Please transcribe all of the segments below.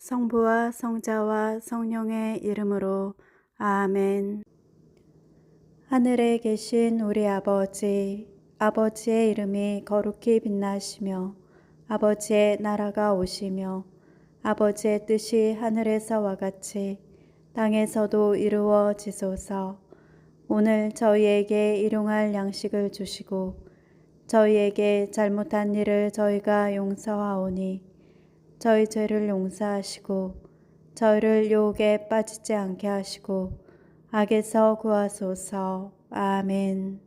성부와 성자와 성령의 이름으로 아멘. 하늘에 계신 우리 아버지, 아버지의 이름이 거룩히 빛나시며 아버지의 나라가 오시며 아버지의 뜻이 하늘에서와 같이 땅에서도 이루어지소서. 오늘 저희에게 일용할 양식을 주시고 저희에게 잘못한 일을 저희가 용서하오니 저희 죄를 용서하시고 저희를 유혹에 빠지지 않게 하시고 악에서 구하소서. 아멘.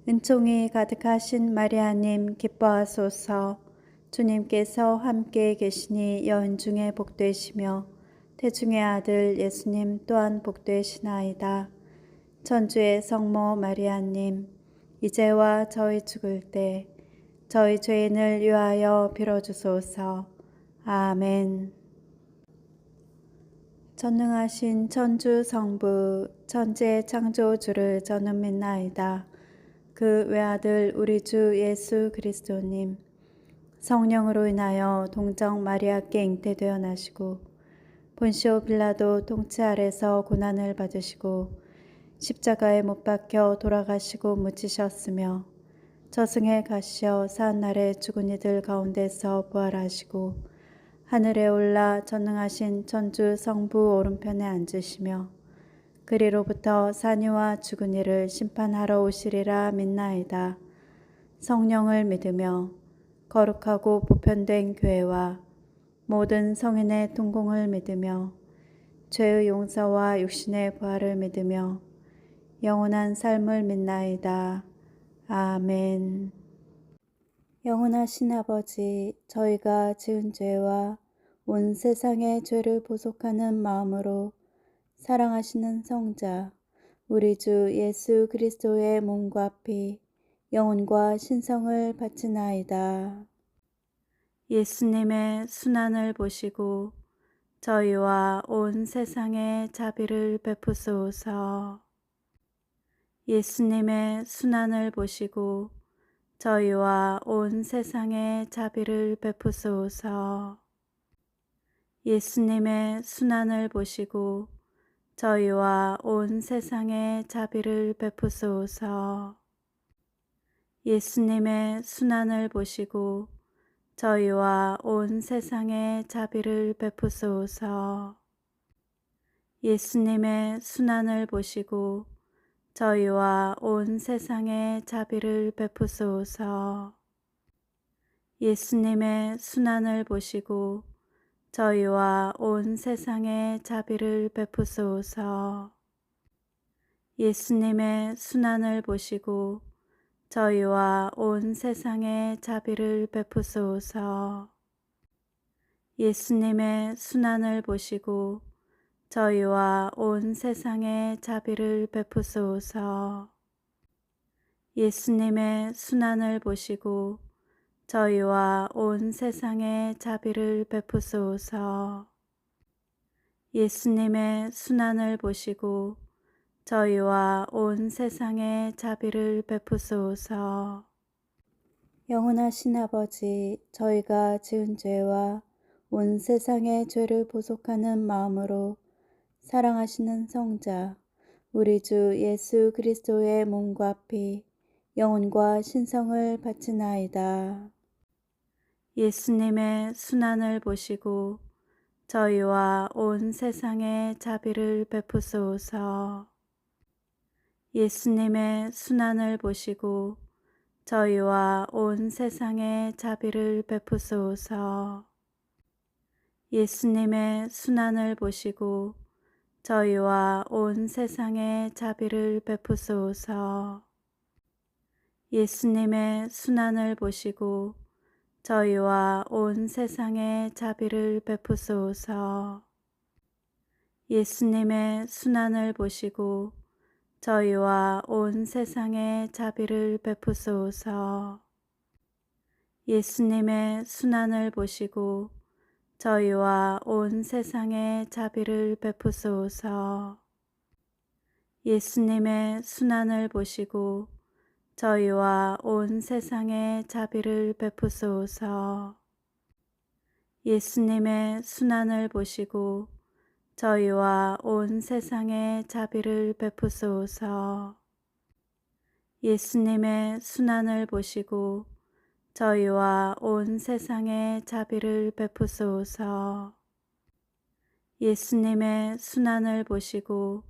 은총이 가득하신 마리아님 기뻐하소서. 주님께서 함께 계시니 여인 중에 복되시며 태중의 아들 예수님 또한 복되시나이다. 천주의 성모 마리아님 이제와 저희 죽을 때 저희 죄인을 위하여 빌어주소서. 아멘. 전능하신 천주 성부 천지의 창조주를 저는 믿나이다. 그 외아들 우리 주 예수 그리스도님 성령으로 인하여 동정 마리아께 잉태되어 나시고 본시오 빌라도 통치 아래서 고난을 받으시고 십자가에 못 박혀 돌아가시고 묻히셨으며 저승에 가시어 사한날에 죽은 이들 가운데서 부활하시고 하늘에 올라 전능하신 천주 성부 오른편에 앉으시며 그리로부터 산이와 죽은 이를 심판하러 오시리라 믿나이다. 성령을 믿으며 거룩하고 보편된 교회와 모든 성인의 통공을 믿으며 죄의 용서와 육신의 부활을 믿으며 영원한 삶을 믿나이다. 아멘. 영원하신 아버지, 저희가 지은 죄와 온 세상의 죄를 보속하는 마음으로 사랑하시는 성자, 우리 주 예수 그리스도의 몸과 피, 영혼과 신성을 바치나이다. 예수님의 순환을 보시고 저희와 온 세상에 자비를 베푸소서. 예수님의 순환을 보시고 저희와 온 세상에 자비를 베푸소서. 예수님의 순환을 보시고 저희와 온 세상에 자비를 베푸소서. 예수님의 순환을 보시고 저희와 온 세상에 자비를 베푸소서. 예수님의 순환을 보시고 저희와 온 세상에 자비를 베푸소서. 예수님의 순환을 보시고 저희와 온 세상에 자비를 베푸소서. 예수님의 순환을 보시고 저희와 온 세상에 자비를 베푸소서. 예수님의 순환을 보시고 저희와 온 세상에 자비를 베푸소서. 예수님의 순환을 보시고 저희와 온 세상에 자비를 베푸소서. 예수님의 순환을 보시고 저희와 온 세상에 자비를 베푸소서. 영원하신 아버지, 저희가 지은 죄와 온 세상의 죄를 보속하는 마음으로 사랑하시는 성자, 우리 주 예수 그리스도의 몸과 피, 영혼과 신성을 바치나이다. 예수님의 순환을 보시고 저희와 온 세상에 자비를 베푸소서. 예수님의 순환을 보시고 저희와 온 세상에 자비를 베푸소서. 예수님의 순환을 보시고 저희와 온 세상에 자비를 베푸소서. 예수님의 순환을 보시고 저희와 온 세상에 자비를 베푸소서. 예수님의 순환을 보시고 저희와 온 세상에 자비를 베푸소서. 예수님의 순환을 보시고 저희와 온 세상에 자비를 베푸소서. 예수님의 순환을 보시고 저희와 온 세상에 자비를 베푸소서. 예수님의 순환을 보시고 저희와 온 세상에 자비를 베푸소서. 예수님의 순환을 보시고 저희와 온 세상에 자비를 베푸소서. 예수님의 순환을 보시고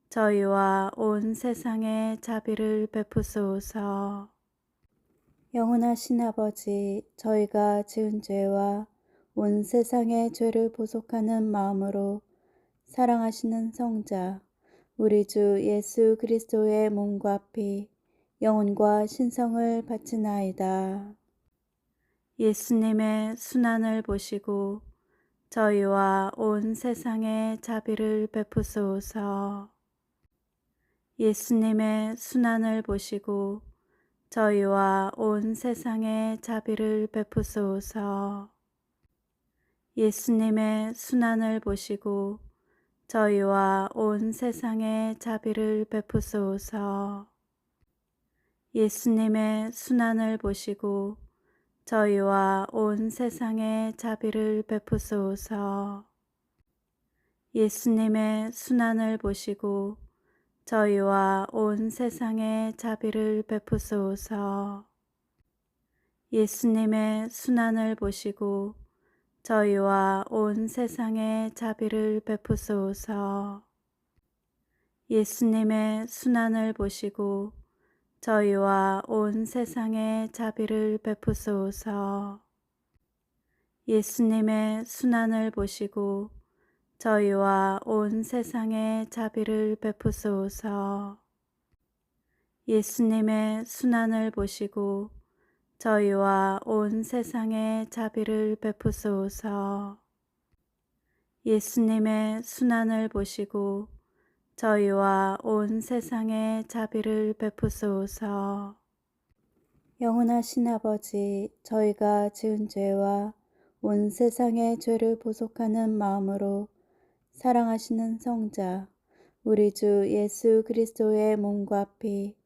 저희와 온 세상에 자비를 베푸소서. 영원하신 아버지, 저희가 지은 죄와 온 세상의 죄를 보속하는 마음으로 사랑하시는 성자, 우리 주 예수 그리스도의 몸과 피, 영혼과 신성을 바치나이다. 예수님의 순환을 보시고 저희와 온 세상에 자비를 베푸소서. 예수님의 순환을 보시고 저희와 온 세상에 자비를 베푸소서. 예수님의 순환을 보시고 저희와 온 세상에 자비를 베푸소서. 예수님의 순환을 보시고 저희와 온 세상에 자비를 베푸소서. 예수님의 순환을 보시고 저희와 온 세상에 자비를 베푸소서. 예수님의 순환을 보시고 저희와 온 세상에 자비를 베푸소서. 예수님의 순환을 보시고 저희와 온 세상에 자비를 베푸소서. 예수님의 순환을 보시고 저희와 온 세상에 자비를 베푸소서. 예수님의 순환을 보시고 저희와 온 세상에 자비를 베푸소서. 예수님의 순환을 보시고 저희와 온 세상에 자비를 베푸소서. 영원하신 아버지, 저희가 지은 죄와 온 세상의 죄를 보속하는 마음으로 사랑하시는 성자, 우리 주 예수 그리스도의 몸과 피,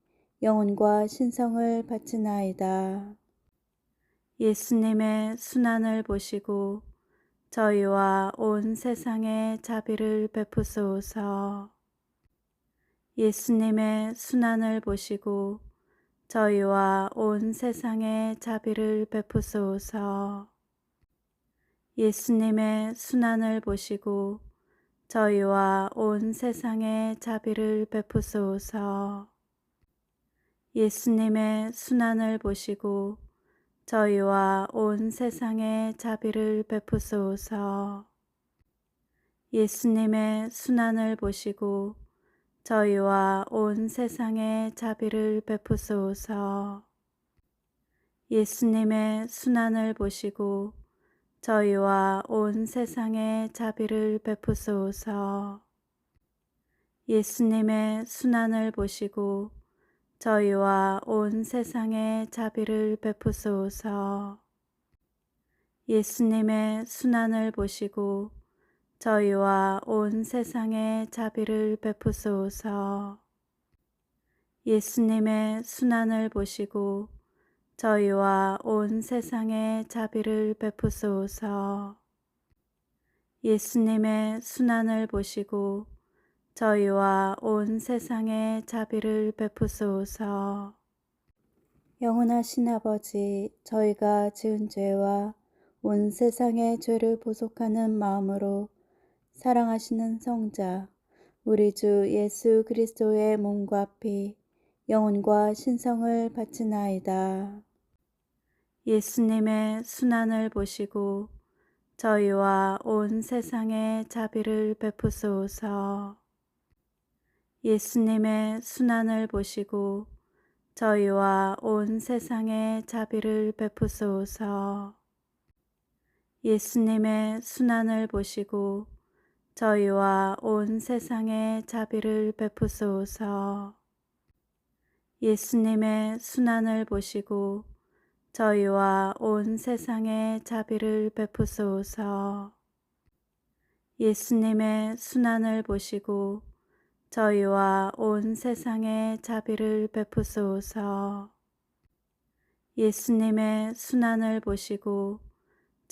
영혼과 신성을 바치나이다. 예수님의 순환을 보시고 저희와 온 세상에 자비를 베푸소서. 예수님의 순환을 보시고 저희와 온 세상에 자비를 베푸소서. 예수님의 순환을 보시고 저희와 온 세상에 자비를 베푸소서. 예수님의 순환을 보시고 저희와 온 세상에 자비를 베푸소서. 예수님의 순환을 보시고 저희와 온 세상에 자비를 베푸소서. 예수님의 순환을 보시고 저희와 온 세상에 자비를 베푸소서. 예수님의 순환을 보시고 저희와 온 세상에 자비를 베푸소서. 예수님의 순환을 보시고 저희와 온 세상에 자비를 베푸소서. 예수님의 순환을 보시고 저희와 온 세상에 자비를 베푸소서. 예수님의 순환을 보시고 저희와 온 세상에 자비를 베푸소서. 영원하신 아버지, 저희가 지은 죄와 온 세상의 죄를 보속하는 마음으로 사랑하시는 성자, 우리 주 예수 그리스도의 몸과 피, 영혼과 신성을 바치나이다. 예수님의 순환을 보시고 저희와 온 세상에 자비를 베푸소서. 예수님의 순환을 보시고 저희와 온 세상에 자비를 베푸소서. 예수님의 순환을 보시고 저희와 온 세상에 자비를 베푸소서. 예수님의 순환을 보시고 저희와 온 세상에 자비를 베푸소서. 예수님의 순환을 보시고 저희와 온 세상에 자비를 베푸소서. 예수님의 순환을 보시고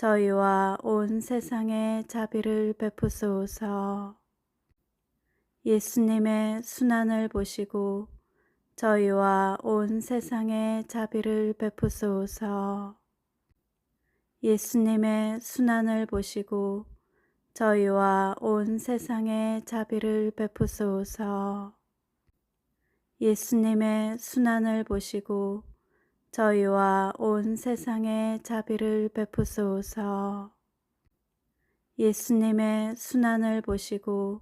저희와 온 세상에 자비를 베푸소서. 예수님의 순환을 보시고 저희와 온 세상에 자비를 베푸소서. 예수님의 순환을 보시고 저희와 온 세상에 자비를 베푸소서. 예수님의 순환을 보시고 저희와 온 세상에 자비를 베푸소서. 예수님의 순환을 보시고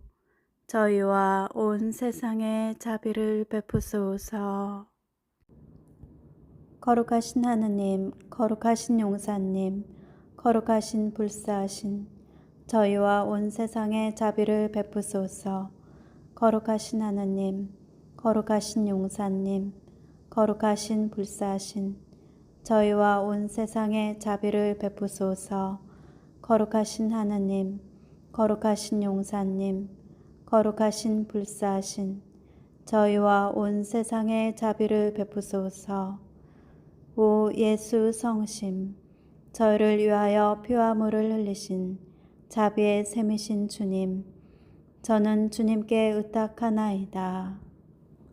저희와 온 세상에 자비를 베푸소서. 거룩하신 하느님, 거룩하신 용사님, 거룩하신 불사하신 저희와 온 세상에 자비를 베푸소서. 거룩하신 하느님, 거룩하신 용사님, 거룩하신 불사하신 저희와 온 세상에 자비를 베푸소서. 거룩하신 하느님, 거룩하신 용사님, 거룩하신 불사하신 저희와 온 세상에 자비를 베푸소서. 오 예수 성심, 저희를 위하여 피와 물을 흘리신 자비의 샘이신 주님, 저는 주님께 의탁하나이다.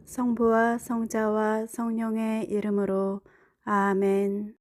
성부와 성자와 성령의 이름으로 아멘.